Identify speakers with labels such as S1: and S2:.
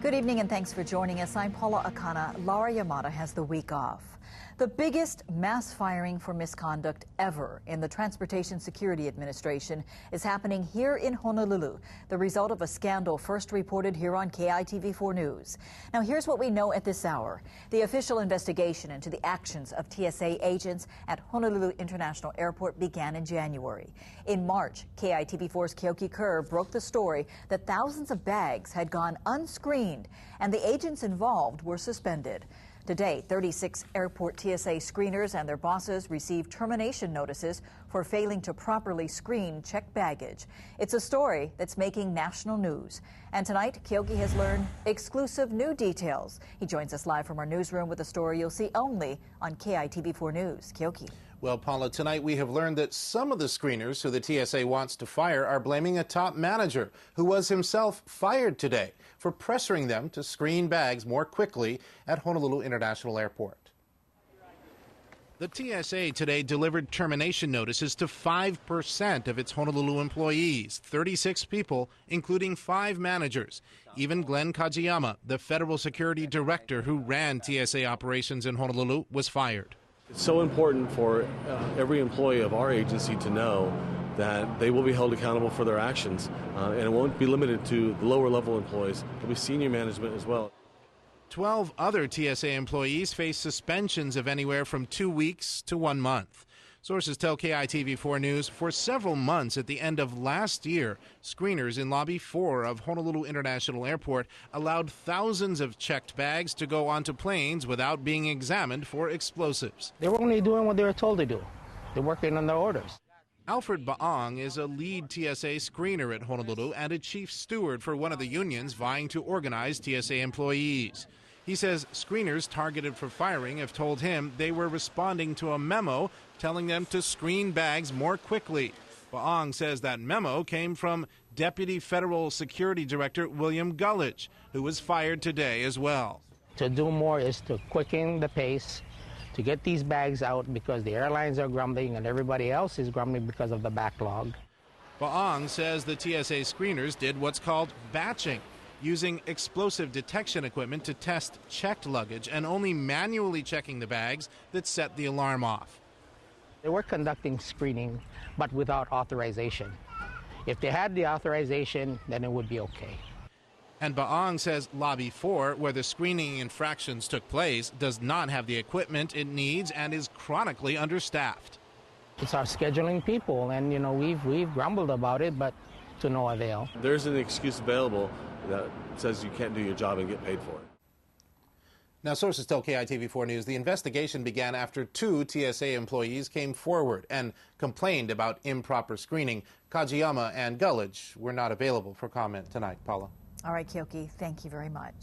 S1: Good evening and thanks for joining us. I'm Paula AKANA. Laura Yamada has the week off. The biggest mass firing for misconduct ever in the Transportation Security Administration is happening here in Honolulu, the result of a scandal first reported here on KITV4 News. Now here's what we know at this hour. The official investigation into the actions of TSA agents at Honolulu International Airport began in January. In March, KITV4's KEOKI KERR broke the story that thousands of bags had gone unscreened and the agents involved were suspended. Today, 36 airport TSA screeners and their bosses received termination notices for failing to properly screen checked baggage. It's a story that's making national news. And tonight, KEOKI has learned exclusive new details. He joins us live from our newsroom with a story you'll see only on KITV4 News. KEOKI.
S2: Well, Paula, tonight we have learned that some of the screeners who the TSA wants to fire are blaming a top manager who was himself fired today for pressuring them to screen bags more quickly at Honolulu International Airport. The TSA today delivered termination notices to 5% of its Honolulu employees, 36 people, including 5 managers. Even Glenn Kajiyama, the federal security director who ran TSA operations in Honolulu, was fired.
S3: It's so important for every employee of our agency to know that they will be held accountable for their actions, and it won't be limited to the lower level employees. There'll be senior management as well.
S2: 12 other TSA employees face suspensions of anywhere from 2 weeks to 1 month. Sources tell KITV4 News for several months at the end of last year, screeners in Lobby 4 of Honolulu International Airport allowed thousands of checked bags to go onto planes without being examined for explosives.
S4: They were only doing what they were told to do. They're working on their orders.
S2: Alfred Baong is a lead TSA screener at Honolulu and a chief steward for one of the unions vying to organize TSA employees. He says screeners targeted for firing have told him they were responding to a memo telling them to screen bags more quickly. Baong says that memo came from Deputy Federal Security Director William Gullidge, who was fired today as well.
S4: To do more is to quicken the pace, to get these bags out because the airlines are grumbling and everybody else is grumbling because of the backlog.
S2: Baong says the TSA screeners did what's called batching, using explosive detection equipment to test checked luggage and only manually checking the bags that set the alarm off.
S4: They were conducting screening, but without authorization. If they had the authorization, then it would be okay.
S2: And Baong says Lobby 4, where the screening infractions took place, does not have the equipment it needs and is chronically understaffed.
S4: It's our scheduling people, and we've grumbled about it, but to no avail.
S3: There's an excuse available that says you can't do your job and get paid for it.
S2: Now, sources tell KITV4 News the investigation began after 2 TSA employees came forward and complained about improper screening. Kajiyama and Gullidge were not available for comment tonight. Paula.
S1: All right, KEOKI, thank you very much.